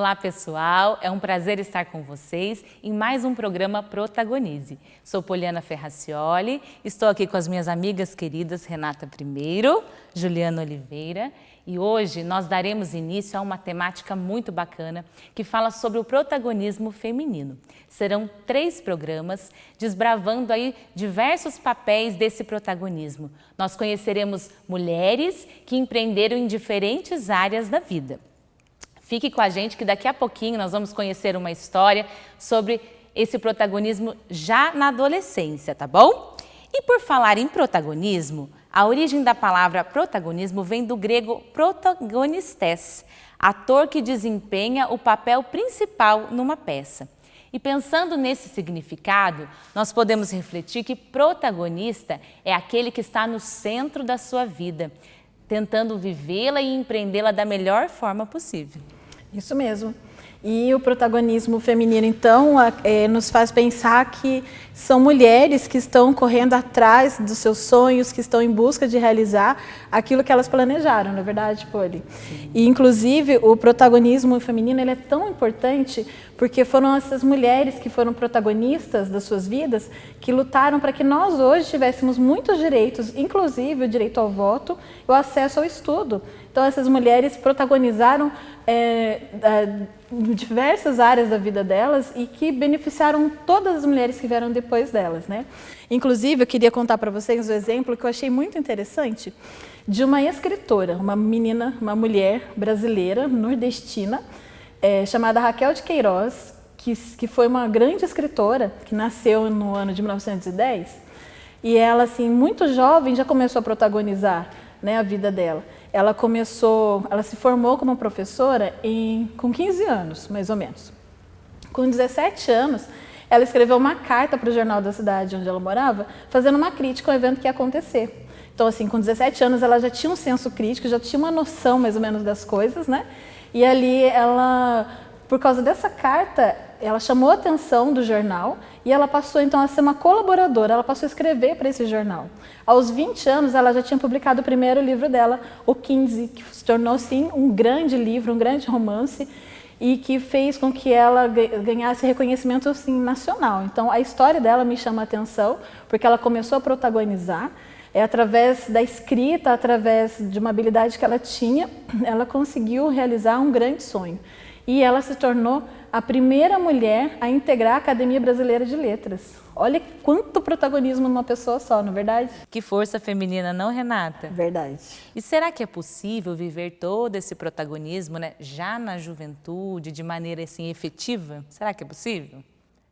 Olá pessoal, é um prazer estar com vocês em mais um programa Protagonize. Sou Poliana Ferracioli, estou aqui com as minhas amigas queridas Renata Primeiro, Juliana Oliveira e hoje nós daremos início a uma temática muito bacana que fala sobre o protagonismo feminino. Serão 3 programas desbravando aí diversos papéis desse protagonismo. Nós conheceremos mulheres que empreenderam em diferentes áreas da vida. Fique com a gente que daqui a pouquinho nós vamos conhecer uma história sobre esse protagonismo já na adolescência, tá bom? E por falar em protagonismo, a origem da palavra protagonismo vem do grego protagonistes, ator que desempenha o papel principal numa peça. E pensando nesse significado, nós podemos refletir que protagonista é aquele que está no centro da sua vida, tentando vivê-la e empreendê-la da melhor forma possível. Isso mesmo. E o protagonismo feminino, então, nos faz pensar que são mulheres que estão correndo atrás dos seus sonhos, que estão em busca de realizar aquilo que elas planejaram, não é verdade, Poli? Sim. E, inclusive, o protagonismo feminino ele é tão importante porque foram essas mulheres que foram protagonistas das suas vidas que lutaram para que nós hoje tivéssemos muitos direitos, inclusive o direito ao voto e o acesso ao estudo. Então, essas mulheres protagonizaram diversas áreas da vida delas e que beneficiaram todas as mulheres que vieram depois delas, né? Inclusive, eu queria contar para vocês um exemplo que eu achei muito interessante de uma escritora, uma menina, uma mulher brasileira, nordestina, chamada Raquel de Queiroz, que foi uma grande escritora, que nasceu no ano de 1910, e ela, assim, muito jovem, já começou a protagonizar, né, a vida dela. Ela se formou como professora com 15 anos, mais ou menos. Com 17 anos, ela escreveu uma carta para o jornal da cidade onde ela morava, fazendo uma crítica ao evento que ia acontecer. Então, assim, com 17 anos, ela já tinha um senso crítico, já tinha uma noção, mais ou menos, das coisas, né? E ali, por causa dessa carta, ela chamou a atenção do jornal e ela passou, então, a ser uma colaboradora, ela passou a escrever para esse jornal. Aos 20 anos, ela já tinha publicado o primeiro livro dela, O 15, que se tornou, sim, um grande livro, um grande romance, e que fez com que ela ganhasse reconhecimento, assim, nacional. Então, a história dela me chama a atenção, porque ela começou a protagonizar, através da escrita, através de uma habilidade que ela tinha, ela conseguiu realizar um grande sonho. E ela se tornou a primeira mulher a integrar a Academia Brasileira de Letras. Olha quanto protagonismo numa pessoa só, não é verdade? Que força feminina, não, Renata? Verdade. E será que é possível viver todo esse protagonismo, né, já na juventude, de maneira assim efetiva? Será que é possível?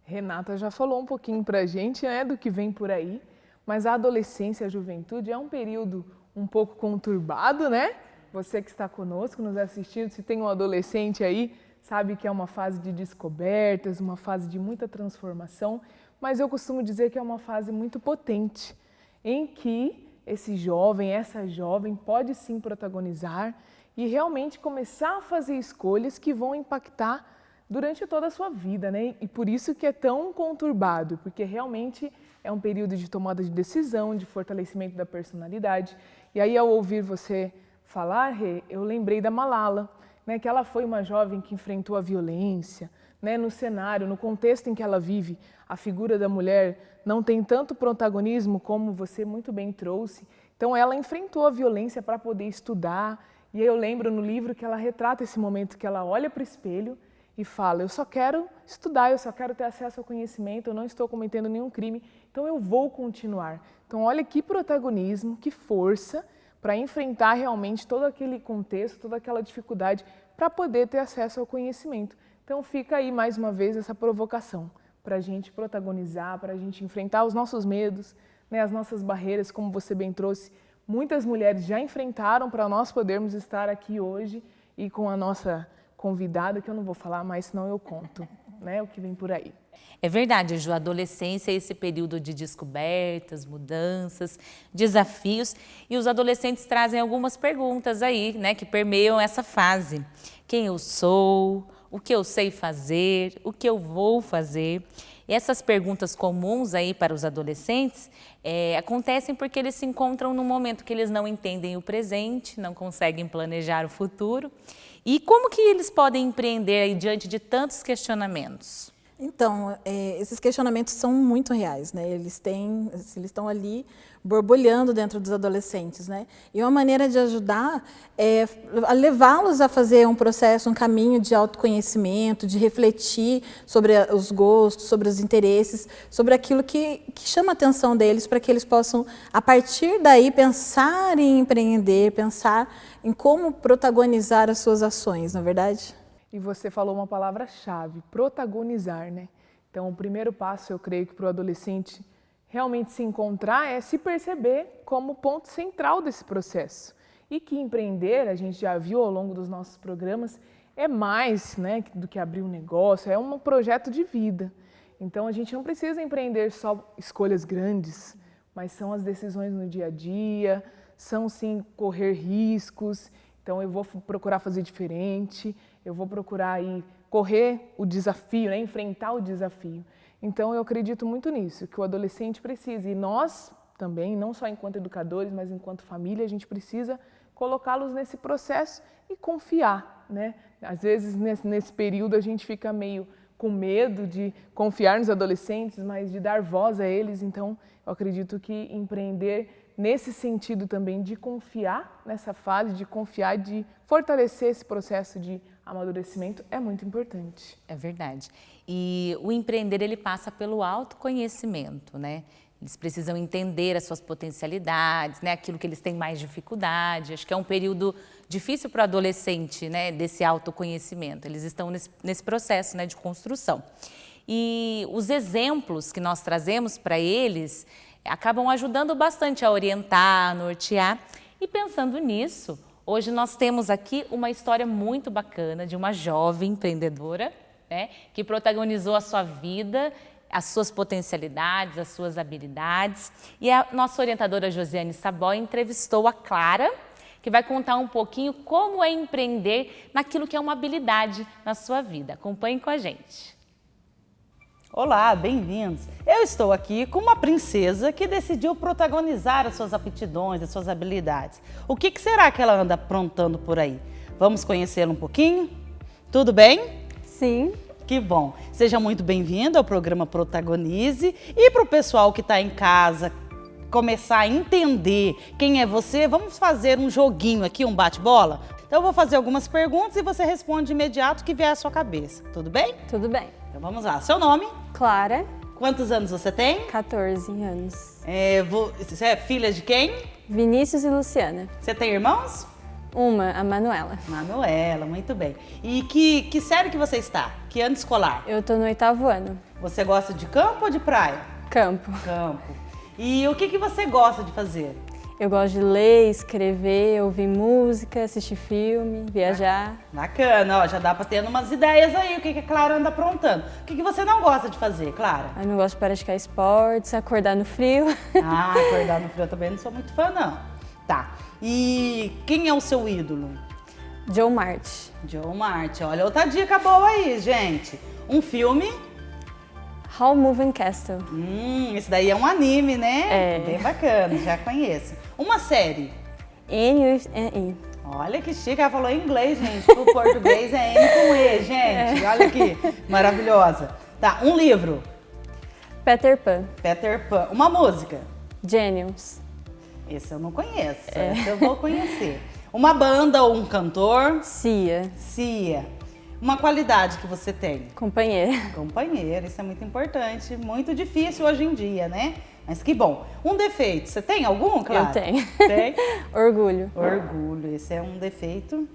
Renata já falou um pouquinho pra gente, né, do que vem por aí, mas a adolescência e a juventude é um período um pouco conturbado, né? Você que está conosco, nos assistindo, se tem um adolescente aí, sabe que é uma fase de descobertas, uma fase de muita transformação, mas eu costumo dizer que é uma fase muito potente, em que esse jovem, essa jovem pode sim protagonizar e realmente começar a fazer escolhas que vão impactar durante toda a sua vida, né? E por isso que é tão conturbado, porque realmente é um período de tomada de decisão, de fortalecimento da personalidade. E aí, ao ouvir você falar, Rê, eu lembrei da Malala, né, que ela foi uma jovem que enfrentou a violência, né, no cenário, no contexto em que ela vive, a figura da mulher não tem tanto protagonismo como você muito bem trouxe. Então ela enfrentou a violência para poder estudar, e eu lembro no livro que ela retrata esse momento que ela olha para o espelho e fala: eu só quero estudar, eu só quero ter acesso ao conhecimento, eu não estou cometendo nenhum crime, então eu vou continuar. Então olha que protagonismo, que força, para enfrentar realmente todo aquele contexto, toda aquela dificuldade, para poder ter acesso ao conhecimento. Então fica aí mais uma vez essa provocação, para a gente protagonizar, para a gente enfrentar os nossos medos, né, as nossas barreiras, como você bem trouxe. Muitas mulheres já enfrentaram para nós podermos estar aqui hoje e com a nossa convidada, que eu não vou falar mais, senão eu conto, né, o que vem por aí. É verdade, Ju, a adolescência é esse período de descobertas, mudanças, desafios, e os adolescentes trazem algumas perguntas aí, né, que permeiam essa fase. Quem eu sou? o que eu sei fazer, o que eu vou fazer. E essas perguntas comuns aí para os adolescentes acontecem porque eles se encontram num momento que eles não entendem o presente, não conseguem planejar o futuro. E como que eles podem empreender aí diante de tantos questionamentos? Então, esses questionamentos são muito reais, né? Eles estão ali borbulhando dentro dos adolescentes, né? E uma maneira de ajudar é levá-los a fazer um processo, um caminho de autoconhecimento, de refletir sobre os gostos, sobre os interesses, sobre aquilo que chama a atenção deles, para que eles possam, a partir daí, pensar em empreender, pensar em como protagonizar as suas ações, não é verdade? E você falou uma palavra-chave, protagonizar, né? Então, o primeiro passo, eu creio que para o adolescente realmente se encontrar é se perceber como ponto central desse processo. E que empreender, a gente já viu ao longo dos nossos programas, é mais, né, do que abrir um negócio, é um projeto de vida. Então, a gente não precisa empreender só escolhas grandes, mas são as decisões no dia a dia, são sim correr riscos. Então, eu vou procurar fazer diferente, eu vou procurar aí correr o desafio, né? Enfrentar o desafio. Então, eu acredito muito nisso, que o adolescente precisa, e nós também, não só enquanto educadores, mas enquanto família, a gente precisa colocá-los nesse processo e confiar, né? Às vezes, nesse período, a gente fica meio com medo de confiar nos adolescentes, mas de dar voz a eles. Então, eu acredito que empreender nesse sentido também de confiar nessa fase, de confiar, de fortalecer esse processo de amadurecimento é muito importante. É verdade. E o empreender, ele passa pelo autoconhecimento, né? Eles precisam entender as suas potencialidades, né? Aquilo que eles têm mais dificuldade. Acho que é um período difícil para o adolescente, né? Desse autoconhecimento. Eles estão nesse processo, né? De construção. E os exemplos que nós trazemos para eles acabam ajudando bastante a orientar, a nortear. E pensando nisso, hoje nós temos aqui uma história muito bacana de uma jovem empreendedora, né, que protagonizou a sua vida, as suas potencialidades, as suas habilidades. E a nossa orientadora Josiane Saboy entrevistou a Clara, que vai contar um pouquinho como é empreender naquilo que é uma habilidade na sua vida. Acompanhe com a gente. Olá, bem-vindos! Eu estou aqui com uma princesa que decidiu protagonizar as suas aptidões, as suas habilidades. O que será que ela anda aprontando por aí? Vamos conhecê-la um pouquinho? Tudo bem? Sim. Que bom! Seja muito bem-vindo ao programa Protagonize. E para o pessoal que está em casa começar a entender quem é você, vamos fazer um joguinho aqui, um bate-bola? Então eu vou fazer algumas perguntas e você responde de imediato o que vier à sua cabeça. Tudo bem? Tudo bem. Então vamos lá. Seu nome? Clara. Quantos anos você tem? 14 anos. Você é filha de quem? Vinícius e Luciana. Você tem irmãos? Uma, a Manuela. Manuela, muito bem. E que série que você está? Que ano escolar? Eu tô no 8º ano. Você gosta de campo ou de praia? Campo. Campo. E o que você gosta de fazer? Eu gosto de ler, escrever, ouvir música, assistir filme, viajar. Bacana, ó, já dá pra ter umas ideias aí, o que a Clara anda aprontando. O que você não gosta de fazer, Clara? Eu não gosto de praticar esportes, acordar no frio. Ah, acordar no frio eu também não sou muito fã, não. Tá. E quem é o seu ídolo? Joe Martin. Joe Martin. Olha, outra dica boa aí, gente. Um filme... How Moving Castle. Esse daí é um anime, né? É. Bem bacana, já conheço. Uma série. N-U-E. Olha que chique, ela falou em inglês, gente. O português é N com E, gente. Olha aqui, maravilhosa. Tá, um livro. Peter Pan. Peter Pan. Uma música. Genius. Esse eu não conheço, esse eu vou conhecer. Uma banda ou um cantor. Cia. Cia. Uma qualidade que você tem. Companheira. Companheira, isso é muito importante, muito difícil hoje em dia, né? Mas que bom. Um defeito, você tem algum, Clara? Eu tenho. Tem? Orgulho. Orgulho, esse é um defeito.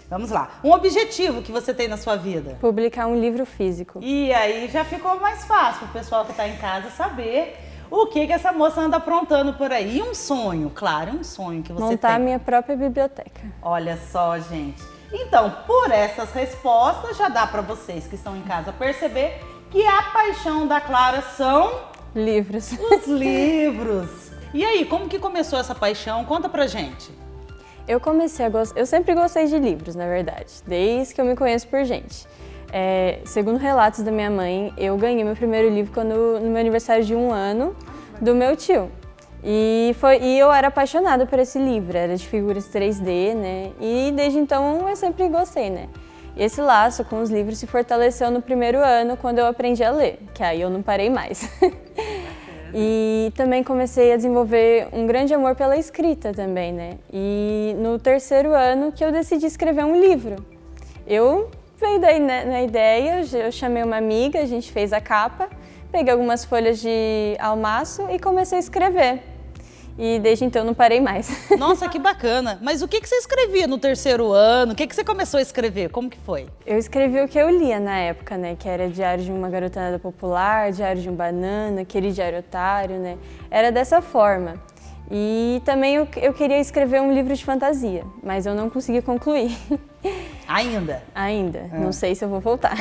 Vamos lá. Um objetivo que você tem na sua vida? Publicar um livro físico. E aí já ficou mais fácil para o pessoal que está em casa saber o que essa moça anda aprontando por aí. E um sonho, claro, um sonho que você Montar tem. a minha própria biblioteca. Olha só, gente. Então, por essas respostas, já dá para vocês que estão em casa perceber que a paixão da Clara são... Livros. Os livros. E aí, como que começou essa paixão? Conta pra gente. Eu comecei a gostar... Eu sempre gostei de livros, na verdade, desde que eu me conheço por gente. Segundo relatos da minha mãe, eu ganhei meu primeiro livro no meu aniversário de 1 ano, do meu tio. E eu era apaixonada por esse livro, era de figuras 3D, né? E desde então eu sempre gostei, né? Esse laço com os livros se fortaleceu no primeiro ano, quando eu aprendi a ler, que aí eu não parei mais. E também comecei a desenvolver um grande amor pela escrita também, né? E no terceiro ano que eu decidi escrever um livro. Veio daí na ideia, eu chamei uma amiga, a gente fez a capa, peguei algumas folhas de almaço e comecei a escrever. E desde então não parei mais. Nossa, que bacana. Mas o que você escrevia no terceiro ano? O que você começou a escrever? Como que foi? Eu escrevi o que eu lia na época, né? Que era Diário de uma Garota Nada Popular, Diário de um Banana, aquele Diário Otário, né? Era dessa forma. E também eu queria escrever um livro de fantasia, mas eu não consegui concluir. Ainda? Ainda. Não sei se eu vou voltar.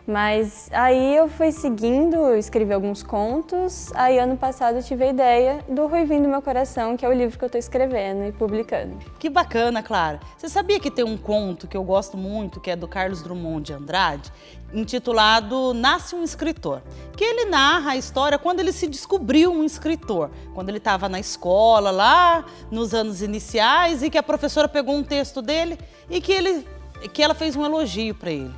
Mas aí eu fui seguindo, eu escrevi alguns contos. Aí ano passado eu tive a ideia do Ruivinho do Meu Coração, que é o livro que eu estou escrevendo e publicando. Que bacana, Clara. Você sabia que tem um conto que eu gosto muito, que é do Carlos Drummond de Andrade, intitulado Nasce um Escritor, que ele narra a história quando ele se descobriu um escritor, quando ele estava na escola, lá nos anos iniciais, e que a professora pegou um texto dele e que ela fez um elogio para ele.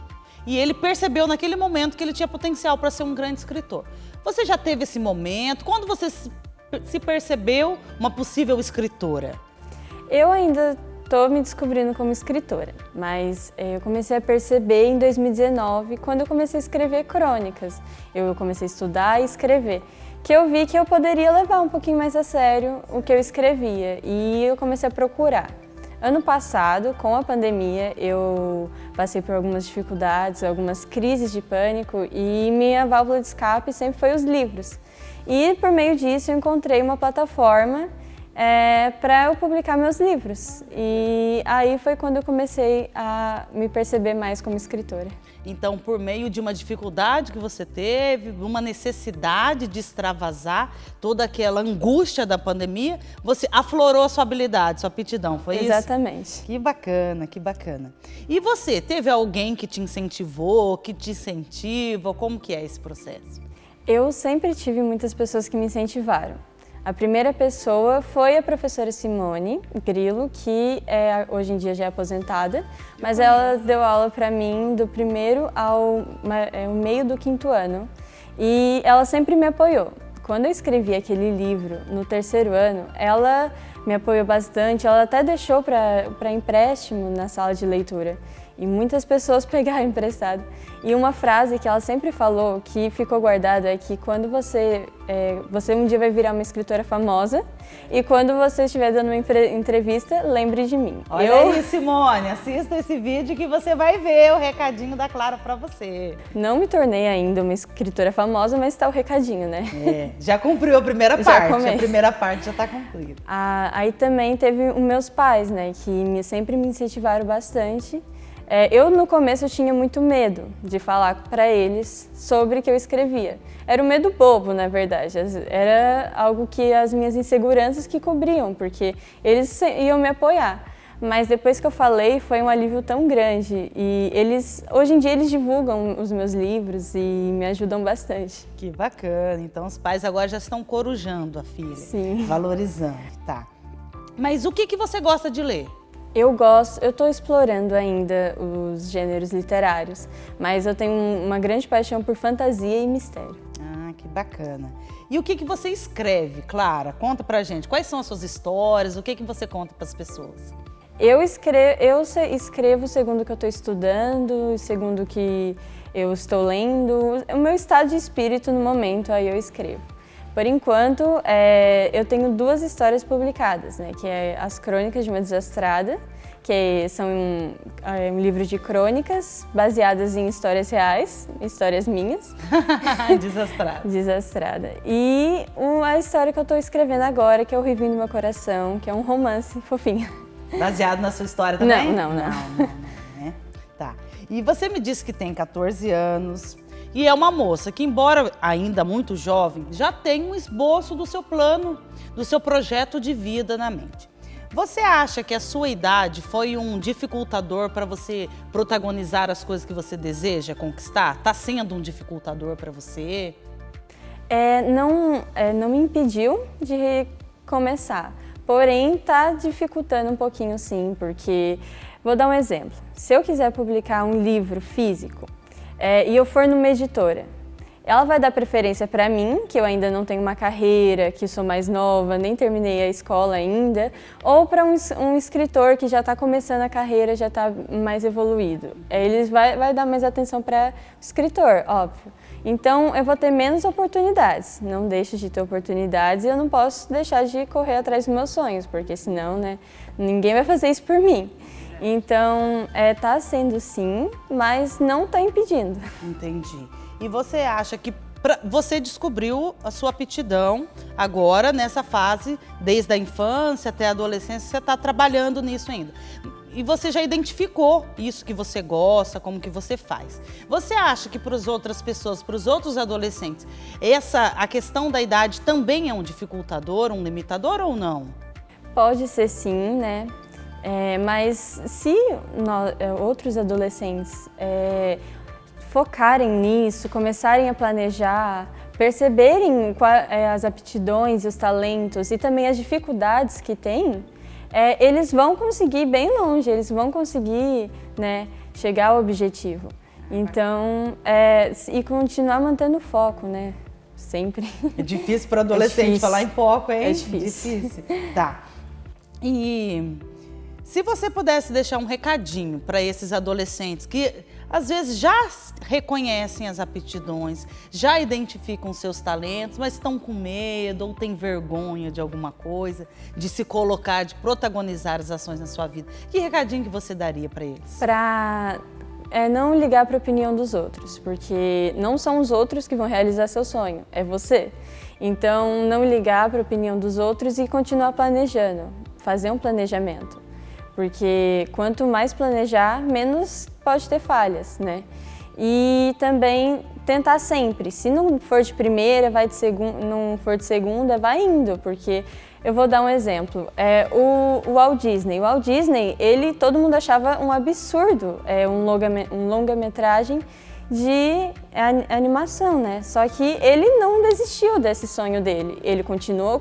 E ele percebeu naquele momento que ele tinha potencial para ser um grande escritor. Você já teve esse momento? Quando você se percebeu uma possível escritora? Eu ainda estou me descobrindo como escritora, mas eu comecei a perceber em 2019, quando eu comecei a escrever crônicas. Eu comecei a estudar e escrever, que eu vi que eu poderia levar um pouquinho mais a sério o que eu escrevia, e eu comecei a procurar. Ano passado, com a pandemia, eu passei por algumas dificuldades, algumas crises de pânico, e minha válvula de escape sempre foi os livros. E por meio disso eu encontrei uma plataforma para eu publicar meus livros. E aí foi quando eu comecei a me perceber mais como escritora. Então, por meio de uma dificuldade que você teve, uma necessidade de extravasar toda aquela angústia da pandemia, você aflorou a sua habilidade, sua aptidão, foi isso? Exatamente. Que bacana, que bacana. E você, teve alguém que te incentivou, que te incentiva? Como que é esse processo? Eu sempre tive muitas pessoas que me incentivaram. A primeira pessoa foi a professora Simone Grilo, que hoje em dia já é aposentada, mas ela deu aula para mim do primeiro ao meio do 5º ano, e ela sempre me apoiou. Quando eu escrevi aquele livro no terceiro ano, ela me apoiou bastante, ela até deixou para empréstimo na sala de leitura. E muitas pessoas pegaram emprestado. E uma frase que ela sempre falou, que ficou guardada, é que quando você um dia vai virar uma escritora famosa, e quando você estiver dando uma entrevista, lembre de mim. Olha aí, Simone, assista esse vídeo que você vai ver o recadinho da Clara para você. Não me tornei ainda uma escritora famosa, mas está o recadinho, né? Já cumpriu a primeira parte, a primeira parte já está cumprida. Aí também teve os meus pais, né, que sempre me incentivaram bastante. Eu, no começo, eu tinha muito medo de falar para eles sobre o que eu escrevia. Era um medo bobo, na verdade. Era algo que as minhas inseguranças que cobriam, porque eles iam me apoiar. Mas depois que eu falei, foi um alívio tão grande. E hoje em dia, eles divulgam os meus livros e me ajudam bastante. Que bacana. Então, os pais agora já estão corujando a filha. Sim. Valorizando, tá. Mas o que você gosta de ler? Eu estou explorando ainda os gêneros literários, mas eu tenho uma grande paixão por fantasia e mistério. Ah, que bacana. E o que você escreve, Clara? Conta pra gente. Quais são as suas histórias? O que você conta para as pessoas? Eu escrevo segundo o que eu estou estudando, segundo o que eu estou lendo. O meu estado de espírito no momento, aí eu escrevo. Por enquanto, eu tenho 2 histórias publicadas, né? Que é As Crônicas de uma Desastrada, que são um livro de crônicas baseadas em histórias reais, histórias minhas. Desastrada. Desastrada. E a história que eu estou escrevendo agora, que é O Ruivinho do Meu Coração, que é um romance fofinho. Baseado na sua história também? Não. Né? Tá. E você me disse que tem 14 anos... E é uma moça que, embora ainda muito jovem, já tem um esboço do seu plano, do seu projeto de vida na mente. Você acha que a sua idade foi um dificultador para você protagonizar as coisas que você deseja conquistar? Está sendo um dificultador para você? Não me impediu de começar, porém está dificultando um pouquinho sim, porque, vou dar um exemplo, se eu quiser publicar um livro físico e eu for numa editora, ela vai dar preferência para mim, que eu ainda não tenho uma carreira, que sou mais nova, nem terminei a escola ainda, ou para um escritor que já está começando a carreira, já está mais evoluído. Eles vai dar mais atenção para o escritor, óbvio. Então, eu vou ter menos oportunidades. Não deixo de ter oportunidades e eu não posso deixar de correr atrás dos meus sonhos, porque senão, né, ninguém vai fazer isso por mim. Então, tá sendo sim, mas não está impedindo. Entendi. E você acha que você descobriu a sua aptidão agora, nessa fase, desde a infância até a adolescência, você está trabalhando nisso ainda. E você já identificou isso que você gosta, como que você faz. Você acha que para as outras pessoas, para os outros adolescentes, a questão da idade também é um dificultador, um limitador ou não? Pode ser sim, né? Mas se outros adolescentes focarem nisso, começarem a planejar, perceberem as aptidões, os talentos e também as dificuldades que têm, eles vão conseguir ir bem longe, eles vão conseguir, né, chegar ao objetivo. Então, e continuar mantendo o foco, né? Sempre. É difícil para adolescente falar em foco, hein? É difícil. Tá. E se você pudesse deixar um recadinho para esses adolescentes que às vezes já reconhecem as aptidões, já identificam seus talentos, mas estão com medo ou têm vergonha de alguma coisa, de se colocar, de protagonizar as ações na sua vida, que recadinho que você daria para eles? Para não ligar para a opinião dos outros, porque não são os outros que vão realizar seu sonho, é você. Então, não ligar para a opinião dos outros e continuar planejando, fazer um planejamento. Porque quanto mais planejar, menos pode ter falhas, né? E também tentar sempre. Se não for de primeira, vai de segunda, não for de segunda, vai indo, porque eu vou dar um exemplo. O Walt Disney. O Walt Disney, todo mundo achava um absurdo, um longa-metragem de animação, né? Só que ele não desistiu desse sonho dele. Ele continuou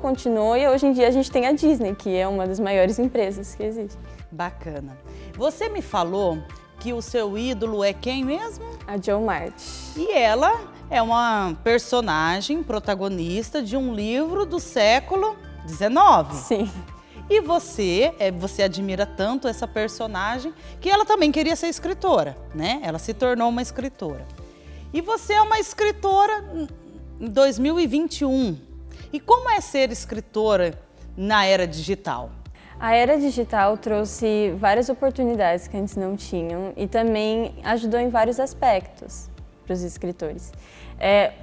e hoje em dia a gente tem a Disney, que é uma das maiores empresas que existe. Bacana. Você me falou que o seu ídolo é quem mesmo? A Jo March. E ela é uma personagem protagonista de um livro do século XIX. Sim. E você admira tanto essa personagem que ela também queria ser escritora, né? Ela se tornou uma escritora. E você é uma escritora em 2021. E como é ser escritora na era digital? A era digital trouxe várias oportunidades que antes não tinham e também ajudou em vários aspectos para os escritores.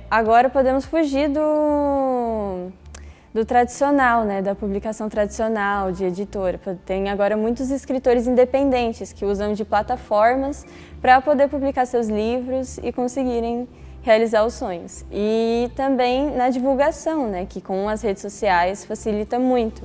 Agora podemos fugir do tradicional, né, da publicação tradicional de editora. Tem agora muitos escritores independentes que usam de plataformas para poder publicar seus livros e conseguirem realizar os sonhos. E também na divulgação, né, que com as redes sociais facilita muito.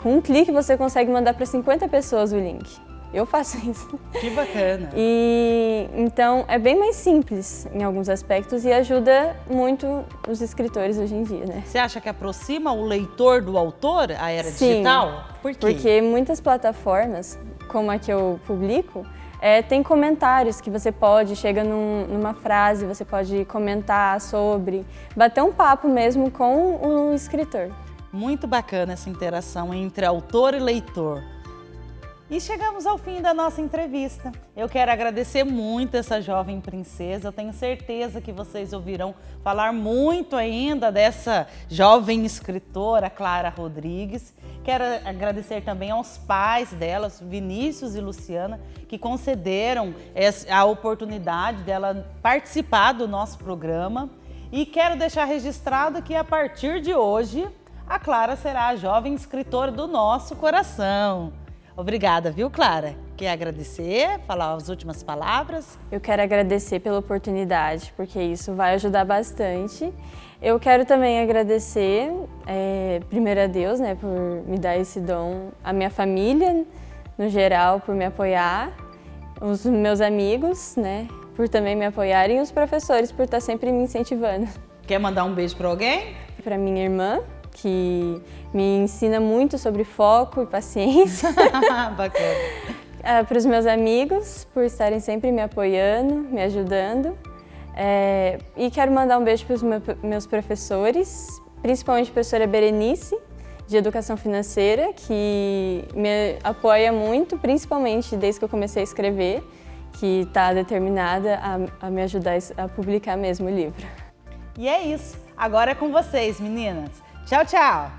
Com um clique você consegue mandar para 50 pessoas o link. Eu faço isso. Que bacana! E então é bem mais simples em alguns aspectos e ajuda muito os escritores hoje em dia, né? Você acha que aproxima o leitor do autor, a era Sim, digital? Por quê? Porque muitas plataformas, como a que eu publico, tem comentários que você chega numa frase, você pode comentar sobre, bater um papo mesmo com o escritor. Muito bacana essa interação entre autor e leitor. E chegamos ao fim da nossa entrevista. Eu quero agradecer muito essa jovem princesa. Eu tenho certeza que vocês ouvirão falar muito ainda dessa jovem escritora, Clara Rodrigues. Quero agradecer também aos pais delas, Vinícius e Luciana, que concederam a oportunidade dela participar do nosso programa. E quero deixar registrado que a partir de hoje, a Clara será a jovem escritora do nosso coração. Obrigada, viu, Clara? Quer agradecer, falar as últimas palavras? Eu quero agradecer pela oportunidade, porque isso vai ajudar bastante. Eu quero também agradecer, primeiro a Deus, né, por me dar esse dom, a minha família, no geral, por me apoiar, os meus amigos, né, por também me apoiarem, e os professores por estar sempre me incentivando. Quer mandar um beijo para alguém? Para minha irmã, que me ensina muito sobre foco e paciência. Bacana. Para os meus amigos, por estarem sempre me apoiando, me ajudando. E quero mandar um beijo para os meus professores, principalmente a professora Berenice, de Educação Financeira, que me apoia muito, principalmente desde que eu comecei a escrever, que está determinada a me ajudar a publicar mesmo o livro. E é isso. Agora é com vocês, meninas. Tchau, tchau.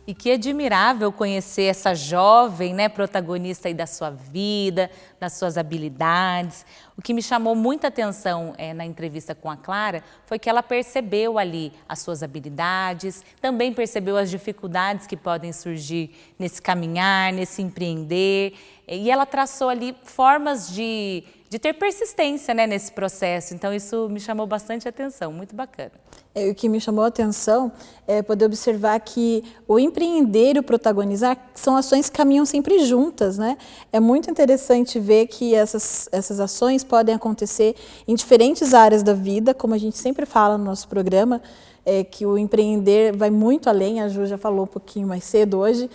E que admirável conhecer essa jovem, né, protagonista aí da sua vida, das suas habilidades. O que me chamou muita atenção na entrevista com a Clara foi que ela percebeu ali as suas habilidades, também percebeu as dificuldades que podem surgir nesse caminhar, nesse empreender. E ela traçou ali formas de ter persistência, né, nesse processo. Então isso me chamou bastante atenção, muito bacana. O que me chamou a atenção é poder observar que o empreender e o protagonizar são ações que caminham sempre juntas, né? É muito interessante ver que essas ações podem acontecer em diferentes áreas da vida, como a gente sempre fala no nosso programa, que o empreender vai muito além, a Ju já falou um pouquinho mais cedo hoje,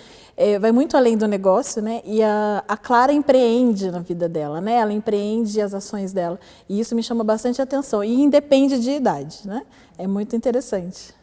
vai muito além do negócio, né? E a Clara empreende na vida dela, né? Ela empreende as ações dela. E isso me chama bastante atenção. E independe de idade, né? É muito interessante.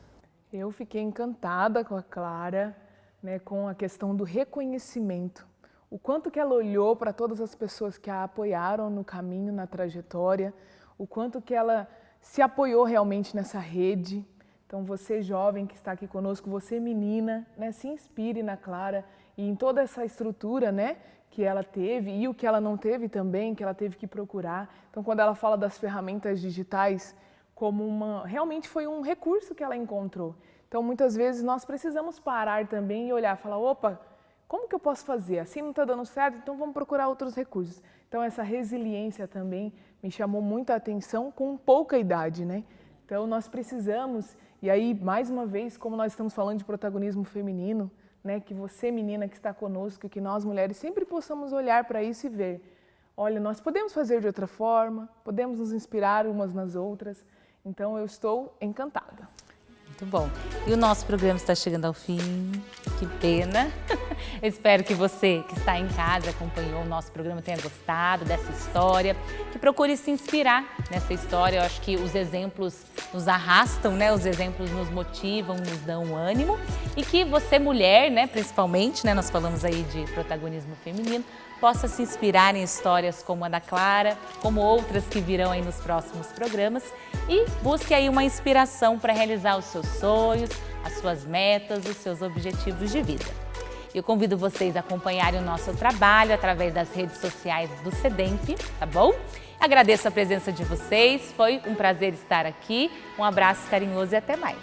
Eu fiquei encantada com a Clara, né, com a questão do reconhecimento. O quanto que ela olhou para todas as pessoas que a apoiaram no caminho, na trajetória, o quanto que ela se apoiou realmente nessa rede. Então, você jovem que está aqui conosco, você menina, né, se inspire na Clara e em toda essa estrutura, né, que ela teve e o que ela não teve também, que ela teve que procurar. Então, quando ela fala das ferramentas digitais, como realmente foi um recurso que ela encontrou. Então, muitas vezes nós precisamos parar também e olhar, falar, opa, como que eu posso fazer? Assim não está dando certo, então vamos procurar outros recursos. Então, essa resiliência também me chamou muita atenção com pouca idade, né? Então, nós precisamos, e aí, mais uma vez, como nós estamos falando de protagonismo feminino, né, que você, menina, que está conosco, que nós, mulheres, sempre possamos olhar para isso e ver, olha, nós podemos fazer de outra forma, podemos nos inspirar umas nas outras. Então, eu estou encantada. Muito bom. E o nosso programa está chegando ao fim. Que pena. Eu espero que você que está em casa, acompanhou o nosso programa, tenha gostado dessa história, que procure se inspirar nessa história. Eu acho que os exemplos nos arrastam, né? Os exemplos nos motivam, nos dão ânimo. E que você, mulher, né, principalmente, né, nós falamos aí de protagonismo feminino, possa se inspirar em histórias como a da Clara, como outras que virão aí nos próximos programas e busque aí uma inspiração para realizar os seus sonhos, as suas metas, os seus objetivos de vida. Eu convido vocês a acompanharem o nosso trabalho através das redes sociais do SEDEMP, tá bom? Agradeço a presença de vocês, foi um prazer estar aqui, um abraço carinhoso e até mais.